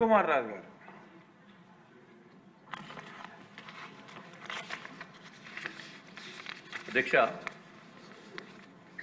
కుమార్ రాజు గారు. అధ్యక్ష,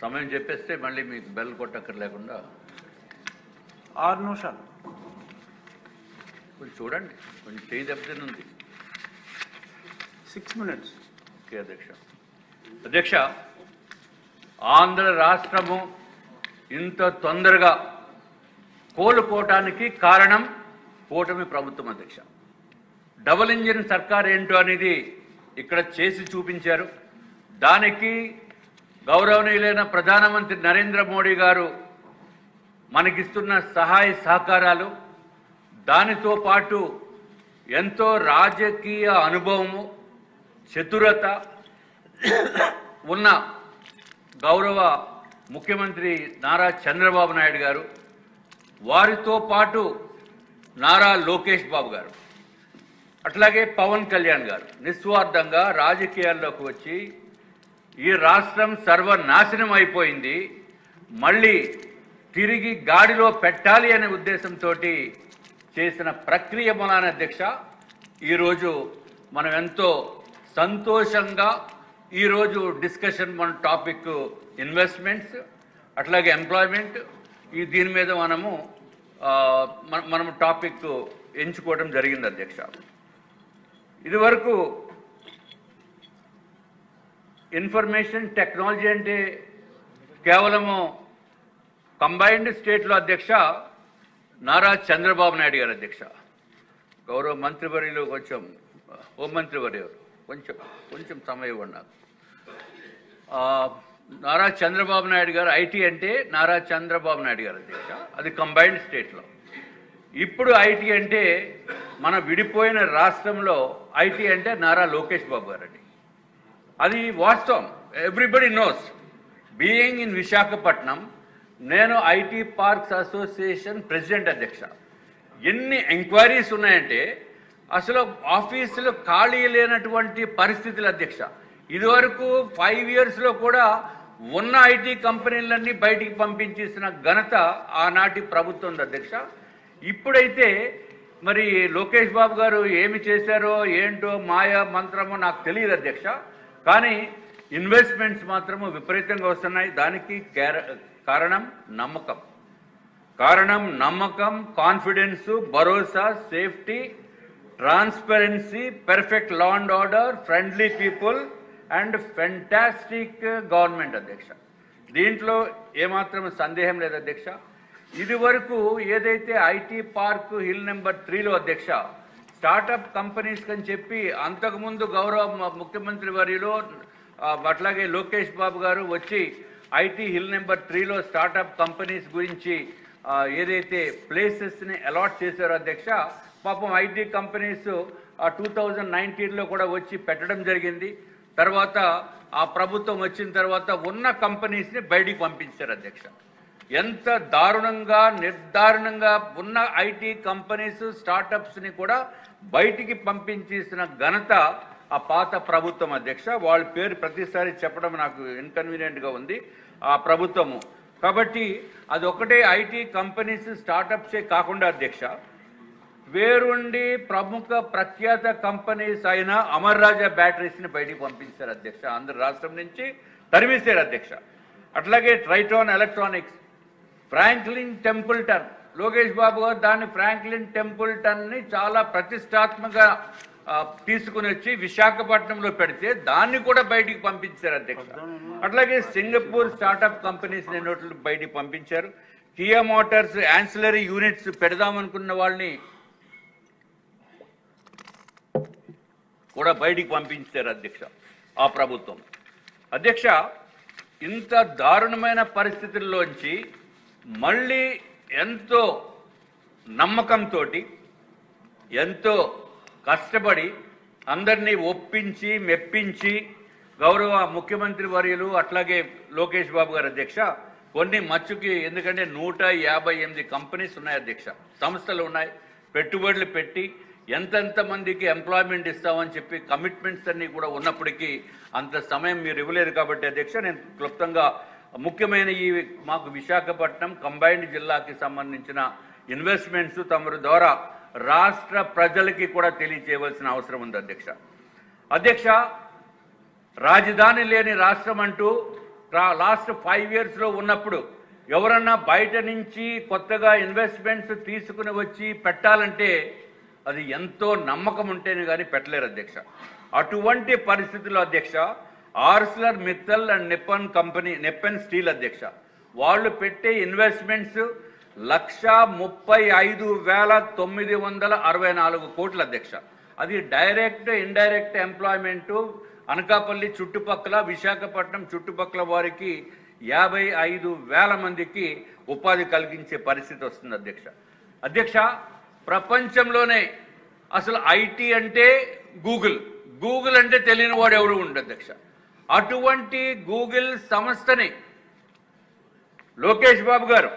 సమయం చెప్పేస్తే మళ్ళీ మీకు బెల్ కొట్టక్కర్ లేకుండా 6 నిమిషాలు కొంచెం చూడండి, కొంచెం చేయి దెబ్బతిని ఉంది. 6 minutes. ఓకే అధ్యక్ష. అధ్యక్ష, ఆంధ్ర రాష్ట్రము ఇంత తొందరగా కోలుకోవటానికి కారణం కూటమి ప్రభుత్వం అధ్యక్ష. డబుల్ ఇంజిన్ సర్కార్ ఏంటో అనేది ఇక్కడ చేసి చూపించారు. దానికి గౌరవనీయులైన ప్రధానమంత్రి నరేంద్ర మోడీ గారు మనకిస్తున్న సహాయ సహకారాలు, దానితో పాటు ఎంతో రాజకీయ అనుభవము, చతురత ఉన్న గౌరవ ముఖ్యమంత్రి నారా చంద్రబాబు నాయుడు గారు, వారితో పాటు నారా లోకేష్ బాబు గారు, అట్లాగే పవన్ కళ్యాణ్ గారు నిస్వార్థంగా రాజకీయాల్లోకి వచ్చి ఈ రాష్ట్రం సర్వనాశనం అయిపోయింది, మళ్ళీ తిరిగి గాడిలో పెట్టాలి అనే ఉద్దేశంతో చేసిన ప్రక్రియ మూలాన అధ్యక్ష ఈరోజు మనం ఎంతో సంతోషంగా ఈరోజు డిస్కషన్ మన టాపిక్ ఇన్వెస్ట్మెంట్స్ అట్లాగే ఎంప్లాయ్మెంట్ దీని మీద మనం టాపిక్ ఎంచుకోవడం జరిగింది అధ్యక్ష. ఇదివరకు ఇన్ఫర్మేషన్ టెక్నాలజీ అంటే కేవలము కంబైన్డ్ స్టేట్లో అధ్యక్ష నారా చంద్రబాబు నాయుడు గారు అధ్యక్ష, గౌరవ మంత్రివర్యులు కొంచెం హోంమంత్రివర్యులు కొంచెం సమయం ఇవ్వండి నాకు. నారా చంద్రబాబు నాయుడు గారు ఐటీ అంటే నారా చంద్రబాబు నాయుడు గారు అధ్యక్ష, అది కంబైన్డ్ స్టేట్లో. ఇప్పుడు ఐటీ అంటే మన విడిపోయిన రాష్ట్రంలో ఐటీ అంటే నారా లోకేష్ బాబు గారు అండి. అది వాస్తవం, everybody knows. Being in Visakhapatnam, నేను ఐటీ పార్క్స్ అసోసియేషన్ ప్రెసిడెంట్ అధ్యక్ష. ఎన్ని ఎంక్వైరీస్ ఉన్నాయంటే అసలు ఆఫీసులు ఖాళీ లేనటువంటి పరిస్థితులు అధ్యక్ష. ఇదివరకు 5 yearsలో కూడా ఉన్న ఐటీ కంపెనీలన్నీ బయటికి పంపించేసిన ఘనత ఆనాటి ప్రభుత్వం అధ్యక్ష. ఇప్పుడైతే మరి లోకేష్ బాబు గారు ఏమి చేశారో ఏంటో మాయా మంత్రమో నాకు తెలియదు అధ్యక్ష, కానీ ఇన్వెస్ట్మెంట్స్ మాత్రము విపరీతంగా వస్తున్నాయి. దానికి కారణం నమ్మకం, confidence, Bharosa, safety, transparency, perfect law and order, friendly people and fantastic government అధ్యక్ష. దీంట్లో ఏమాత్రం సందేహం లేదు అధ్యక్ష. ఇది వరకు ఏదైతే ఐటీ పార్క్ హిల్ నెంబర్ 3లో అధ్యక్ష స్టార్టప్ కంపెనీస్ అని చెప్పి అంతకుముందు గౌరవ ముఖ్యమంత్రి వర్యులు అట్లాగే లోకేష్ బాబు గారు వచ్చి ఐటీ హిల్ నెంబర్ 3లో స్టార్టప్ కంపెనీస్ గురించి ఏదైతే ప్లేసెస్ని అలాట్ చేశారో అధ్యక్ష, పాపం ఐటీ కంపెనీస్ 2019లో కూడా వచ్చి పెట్టడం జరిగింది. తర్వాత ఆ ప్రభుత్వం వచ్చిన తర్వాత ఉన్న కంపెనీస్ని బయటికి పంపించారు అధ్యక్ష. ఎంత దారుణంగా నిర్దారుణంగా ఉన్న ఐటీ కంపెనీస్ స్టార్టప్స్ని కూడా బయటికి పంపించేసిన ఘనత ఆ పాత ప్రభుత్వం అధ్యక్ష. వాళ్ళ పేరు ప్రతిసారి చెప్పడం నాకు ఇన్కన్వీనియంట్గా ఉంది ఆ ప్రభుత్వము. కాబట్టి అది ఒకటే ఐటీ కంపెనీస్ స్టార్టప్సే కాకుండా అధ్యక్ష, వేరుండి ప్రముఖ ప్రఖ్యాత కంపెనీస్ అయిన అమర్ రాజా బ్యాటరీస్ని బయటికి పంపించారు అధ్యక్ష. ఆంధ్ర రాష్ట్రం నుంచి తరిమేశారు అధ్యక్ష. అట్లాగే Triton electronics, Franklin Templeton, Lokesh Babu గారు దాన్ని ఫ్రాంక్లిన్ టెంపుల్టన్ని చాలా ప్రతిష్టాత్మకంగా తీసుకుని వచ్చి విశాఖపట్నంలో పెడితే దాన్ని కూడా బయటికి పంపించారు అధ్యక్ష. అట్లాగే సింగపూర్ స్టార్టప్ కంపెనీస్ ఎన్నోట్లు బయటికి పంపించారు. కియా మోటార్స్ యాన్సిలరీ యూనిట్స్ పెడదామనుకున్న వాళ్ళని కూడా బయటికి పంపించారు అధ్యక్ష ఆ ప్రభుత్వం. అధ్యక్ష, ఇంత దారుణమైన పరిస్థితుల్లోంచి మళ్ళీ ఎంతో నమ్మకంతో ఎంతో కష్టపడి అందరినీ ఒప్పించి మెప్పించి గౌరవ ముఖ్యమంత్రి వర్యులు అట్లాగే లోకేష్ బాబు గారు అధ్యక్ష కొన్ని మచ్చుకి, ఎందుకంటే 158 కంపెనీస్ ఉన్నాయి అధ్యక్ష, సంస్థలు ఉన్నాయి, పెట్టుబడులు పెట్టి ఎంతెంత మందికి ఎంప్లాయ్మెంట్ ఇస్తామని చెప్పి కమిట్మెంట్స్ అన్నీ కూడా ఉన్నప్పటికీ అంత సమయం మీరు ఇవ్వలేరు. కాబట్టి అధ్యక్ష నేను క్లుప్తంగా ముఖ్యమైన ఈ మాకు విశాఖపట్నం కంబైన్డ్ జిల్లాకి సంబంధించిన ఇన్వెస్ట్మెంట్స్ తమరి ద్వారా రాష్ట్ర ప్రజలకి కూడా తెలియచేయవలసిన అవసరం ఉంది అధ్యక్ష. అధ్యక్ష, రాజధాని లేని రాష్ట్రం అంటూ లాస్ట్ 5 yearsలో ఉన్నప్పుడు ఎవరన్నా బయట నుంచి కొత్తగా ఇన్వెస్ట్మెంట్స్ తీసుకుని వచ్చి పెట్టాలంటే అది ఎంతో నమ్మకం ఉంటేనే కానీ పెట్టలేరు అధ్యక్ష. అటువంటి పరిస్థితుల్లో అధ్యక్ష Arcelor Mittal and Nippon steel అధ్యక్ష వాళ్ళు పెట్టే ఇన్వెస్ట్మెంట్స్ 1,35,964 కోట్ల అధ్యక్ష. అది డైరెక్ట్ ఇండైరెక్ట్ ఎంప్లాయ్మెంట్ అనకాపల్లి చుట్టుపక్కల విశాఖపట్నం చుట్టుపక్కల వారికి 55,000 మందికి ఉపాధి కలిగించే పరిస్థితి వస్తుంది అధ్యక్ష. అధ్యక్ష, ప్రపంచంలోనే అసలు ఐటీ అంటే గూగుల్ అంటే తెలియని వాడు ఎవరు ఉండదు అధ్యక్ష. అటువంటి గూగుల్ సంస్థని లోకేష్ బాబు గారు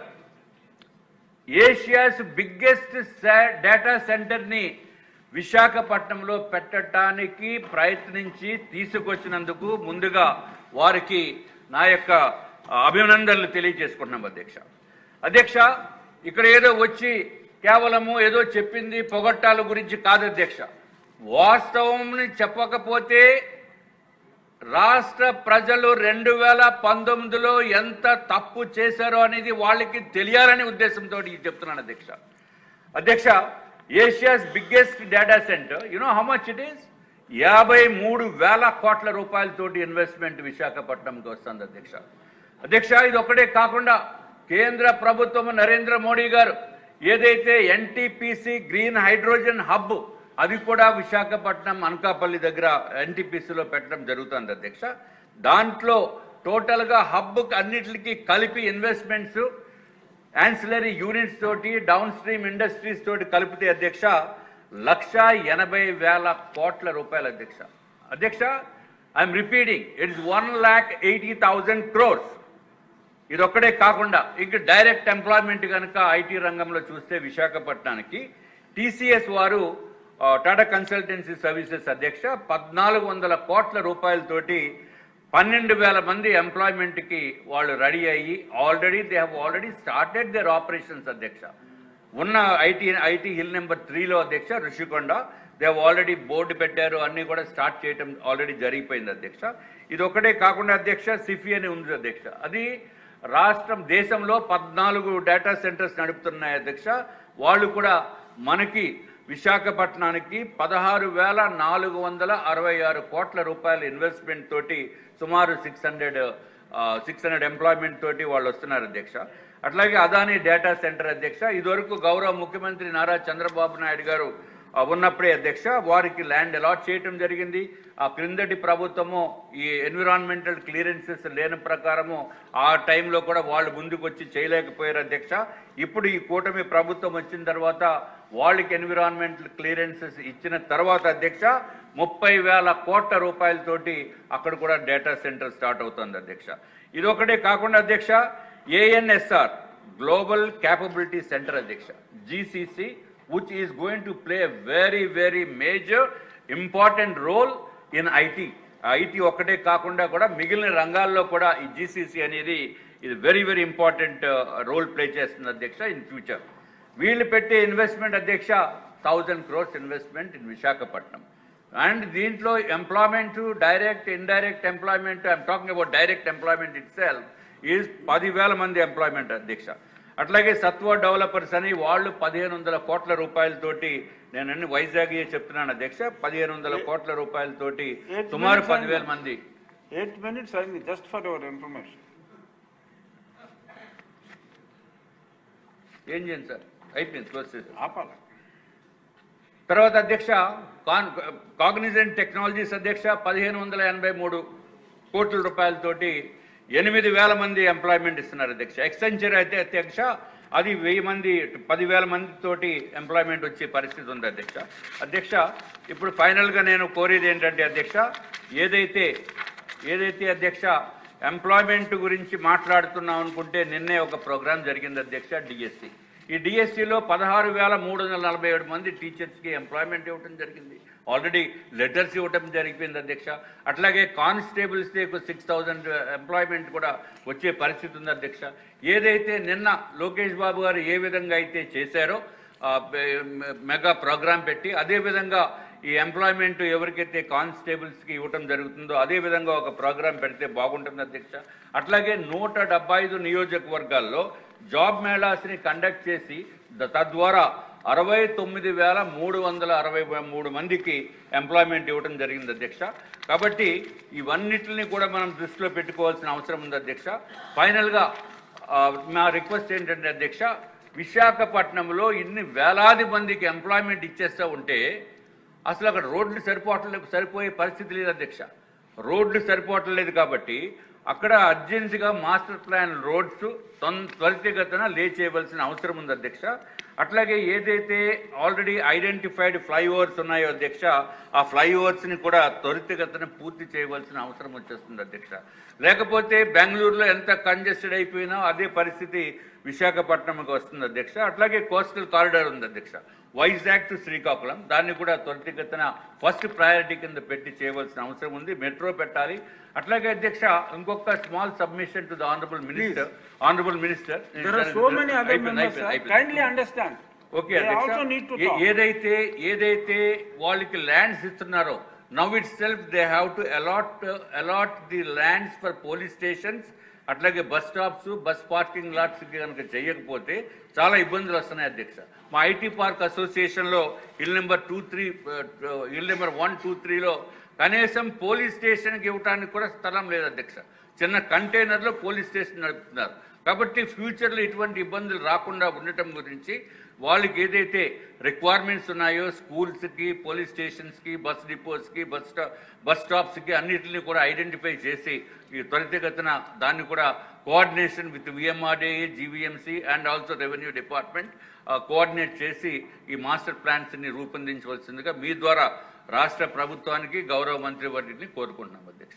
ఏషియాస్ బిగ్గెస్ట్ డేటా సెంటర్ని విశాఖపట్నంలో పెట్టడానికి ప్రయత్నించి తీసుకొచ్చినందుకు ముందుగా వారికి నా యొక్క అభినందనలు తెలియజేసుకుంటున్నాం అధ్యక్ష. అధ్యక్ష, ఇక్కడ ఏదో వచ్చి కేవలము ఏదో చెప్పింది పొగట్టాల గురించి కాదు అధ్యక్ష. వాస్తవంని చెప్పకపోతే రాష్ట్ర ప్రజలు 2019లో ఎంత తప్పు చేశారో అనేది వాళ్ళకి తెలియాలనే ఉద్దేశంతో చెప్తున్నాను అధ్యక్ష. అధ్యక్ష, Asia's biggest data centre how much it is 53,000 కోట్ల రూపాయలతోటి ఇన్వెస్ట్మెంట్ విశాఖపట్నంకి వస్తుంది అధ్యక్ష. అధ్యక్ష, ఇది ఒక్కటే కాకుండా కేంద్ర ప్రభుత్వం నరేంద్ర మోడీ గారు ఏదైతే ఎన్టీపీసీ గ్రీన్ హైడ్రోజన్ హబ్ అది కూడా విశాఖపట్నం అనకాపల్లి దగ్గర ఎన్టీపీసీలో పెట్టడం జరుగుతుంది అధ్యక్ష. దాంట్లో టోటల్గా హబ్ అన్నిటికీ కలిపి ఇన్వెస్ట్మెంట్స్ యాన్సిలరీ యూనిట్స్ తోటి డౌన్ స్ట్రీమ్ ఇండస్ట్రీస్ తోటి కలిపితే అధ్యక్ష 1,80,000 కోట్ల రూపాయలు అధ్యక్ష. అధ్యక్ష, I'm repeating, it is 1,80,000 crores. ఇది ఒక్కడే కాకుండా ఇంక డైరెక్ట్ ఎంప్లాయ్మెంట్ కనుక ఐటీ రంగంలో చూస్తే విశాఖపట్నానికి టీసీఎస్ వారు టాటా కన్సల్టెన్సీ సర్వీసెస్ అధ్యక్ష 1,400 కోట్ల రూపాయలతోటి 12,000 మంది ఎంప్లాయ్మెంట్కి వాళ్ళు రెడీ అయ్యి they have already started their operations అధ్యక్ష. ఉన్న ఐటీ హిల్ నెంబర్ 3లో అధ్యక్ష Rushikonda they have already board పెట్టారు, అన్నీ కూడా స్టార్ట్ చేయటం ఆల్రెడీ జరిగిపోయింది అధ్యక్ష. ఇది ఒకటే కాకుండా అధ్యక్ష సిఫీ అని ఉంది అధ్యక్ష. అది రాష్ట్రం దేశంలో 14 డేటా సెంటర్స్ నడుపుతున్నాయి అధ్యక్ష. వాళ్ళు కూడా మనకి విశాఖపట్నానికి 16,466 కోట్ల రూపాయల ఇన్వెస్ట్మెంట్ తోటి సుమారు 600 ఎంప్లాయ్మెంట్ తోటి వాళ్ళు వస్తున్నారు అధ్యక్ష. అట్లాగే అదానీ డేటా సెంటర్ అధ్యక్ష ఇదివరకు గౌరవ ముఖ్యమంత్రి నారా చంద్రబాబు నాయుడు గారు ఉన్నప్పుడే అధ్యక్ష వారికి ల్యాండ్ అలాట్ చేయటం జరిగింది. ఆ క్రిందటి ప్రభుత్వము ఈ ఎన్విరాన్మెంటల్ క్లియరెన్సెస్ లేని ప్రకారము ఆ టైంలో కూడా వాళ్ళు ముందుకు వచ్చి చేయలేకపోయారు అధ్యక్ష. ఇప్పుడు ఈ కూటమి ప్రభుత్వం వచ్చిన తర్వాత వాళ్ళకి ఎన్విరాన్మెంటల్ క్లియరెన్సెస్ ఇచ్చిన తర్వాత అధ్యక్ష 30,000 కోట్ల రూపాయలతోటి అక్కడ కూడా డేటా సెంటర్ స్టార్ట్ అవుతుంది అధ్యక్ష. ఇది ఒకటే కాకుండా అధ్యక్ష ANSR గ్లోబల్ క్యాపబిలిటీ సెంటర్ అధ్యక్ష GCC which is going to play a very major important role in IT. IT ఒక్కటే కాకుండా కూడా మిగిలిన రంగాల్లో కూడా ఈ GCC అనేది ఇది వెరీ ఇంపార్టెంట్ రోల్ ప్లే చేస్తుంది అధ్యక్ష ఇన్ ఫ్యూచర్. వీళ్ళు పెట్టే ఇన్వెస్ట్మెంట్ అధ్యక్ష 1,000 crores investment in Visakhapatnam. And దీంట్లో employment direct indirect employment I'm talking about direct employment itself is 10,000 మంది ఎంప్లాయ్మెంట్ అధ్యక్ష. అట్లాగే సత్వ డెవలపర్స్ అని వాళ్ళు 1,500 కోట్ల రూపాయలతోటి నేను అన్ని వైజాగ్ చెప్తున్నాను అధ్యక్ష 1,500 కోట్ల రూపాయలతోటి సుమారు 10,000 మంది. 8 minutes అయింది జస్ట్ ఫర్ యువర్ ఇన్ఫర్మేషన్. ఏం చేయండి సార్ అయిపోయింది క్లోజ్ చేసి ఆపాలి. తర్వాత అధ్యక్ష కాగ్నిజెంట్ టెక్నాలజీస్ అధ్యక్ష 1,583 కోట్ల రూపాయలతోటి 8,000 మంది ఎంప్లాయ్మెంట్ ఇస్తున్నారు అధ్యక్ష. ఎక్సెంచర్ అయితే అధ్యక్ష అది 1,000 మంది 10,000 మందితోటి ఎంప్లాయ్మెంట్ వచ్చే పరిస్థితి ఉంది అధ్యక్ష. అధ్యక్ష ఇప్పుడు ఫైనల్గా నేను కోరేది ఏంటంటే అధ్యక్ష ఏదైతే అధ్యక్ష ఎంప్లాయ్మెంట్ గురించి మాట్లాడుతున్నాం అనుకుంటే నిన్నే ఒక ప్రోగ్రాం జరిగింది అధ్యక్ష డిఎస్సి. ఈ డిఎస్సిలో 16,347 మంది టీచర్స్కి ఎంప్లాయ్మెంట్ ఇవ్వడం జరిగింది. ఆల్రెడీ లెటర్స్ ఇవ్వటం జరిగిపోయింది అధ్యక్ష. అట్లాగే కానిస్టేబుల్స్కి 6,000 ఎంప్లాయ్మెంట్ కూడా వచ్చే పరిస్థితి ఉంది అధ్యక్ష. ఏదైతే నిన్న లోకేష్ బాబు గారు ఏ విధంగా అయితే చేశారో మెగా ప్రోగ్రాం పెట్టి అదేవిధంగా ఈ ఎంప్లాయ్మెంట్ ఎవరికైతే కానిస్టేబుల్స్కి ఇవ్వటం జరుగుతుందో అదేవిధంగా ఒక ప్రోగ్రాం పెడితే బాగుంటుంది అధ్యక్ష. అట్లాగే 175 నియోజకవర్గాల్లో జాబ్ మేళాస్ని కండక్ట్ చేసి తద్వారా 69,363 మందికి ఎంప్లాయ్మెంట్ ఇవ్వడం జరిగింది అధ్యక్ష. కాబట్టి ఇవన్నిటిని కూడా మనం దృష్టిలో పెట్టుకోవాల్సిన అవసరం ఉంది అధ్యక్ష. ఫైనల్గా మా రిక్వెస్ట్ ఏంటంటే అధ్యక్ష, విశాఖపట్నంలో ఇన్ని వేలాది మందికి ఎంప్లాయ్మెంట్ ఇచ్చేస్తూ ఉంటే అసలు అక్కడ రోడ్లు సరిపోయే పరిస్థితి లేదు అధ్యక్ష. రోడ్లు సరిపోవట్లేదు కాబట్టి అక్కడ అర్జెంటుగా మాస్టర్ ప్లాన్ రోడ్స్ త్వరితగతిన లే చేయవలసిన అవసరం ఉంది అధ్యక్ష. అట్లాగే ఏదైతే ఆల్రెడీ ఐడెంటిఫైడ్ ఫ్లైఓవర్స్ ఉన్నాయో అధ్యక్ష, ఆ ఫ్లైఓవర్స్ని కూడా త్వరితగతిన పూర్తి చేయవలసిన అవసరం వచ్చేస్తుంది అధ్యక్ష. లేకపోతే బెంగళూరులో ఎంత కంజెస్టెడ్ అయిపోయినా అదే పరిస్థితి విశాఖపట్నంకి వస్తుంది అధ్యక్ష. అట్లాగే కోస్టల్ కారిడార్ ఉంది అధ్యక్ష, వైజాగ్ టు శ్రీకాకుళం, దాన్ని కూడా త్వరితగతిన ఫస్ట్ ప్రయారిటీ కింద పెట్టి చేయవలసిన అవసరం ఉంది. మెట్రో పెట్టాలి. అట్లాగే అధ్యక్ష, ఇంకొక small submission to the honourable minister. There are so many other members, sir. Kindly understand. Okay అధ్యక్ష, ఏదైతే వాళ్ళకి ల్యాండ్స్ ఇస్తున్నారో now itself they have to allot the lands for police stations, అట్లాగే bus stops, bus parking lots కనుక చేయకపోతే చాలా ఇబ్బందులు వస్తున్నాయి అధ్యక్ష. మా ఐటీ పార్క్ అసోసియేషన్లో ఇల్ నెంబర్ 123లో కనీసం పోలీస్ స్టేషన్కి ఇవ్వడానికి కూడా స్థలం లేదు అధ్యక్ష. చిన్న కంటైనర్లో పోలీస్ స్టేషన్ నడుపుతున్నారు. కాబట్టి ఫ్యూచర్లో ఇటువంటి ఇబ్బందులు రాకుండా ఉండటం గురించి వాళ్ళకి ఏదైతే రిక్వైర్మెంట్స్ ఉన్నాయో స్కూల్స్కి, పోలీస్ స్టేషన్స్కి, బస్ డిపోస్కి, బస్ స్టాప్స్కి అన్నిటిని కూడా ఐడెంటిఫై చేసి ఈ త్వరితగతిన దాన్ని కూడా coordination with VMRDA, GVMC and also revenue department coordinate చేసి ఈ మాస్టర్ ప్లాన్స్ని రూపొందించవలసిందిగా మీ ద్వారా రాష్ట్ర ప్రభుత్వానికి, గౌరవ మంత్రి వర్యుని కోరుకుంటున్నాం అధ్యక్ష.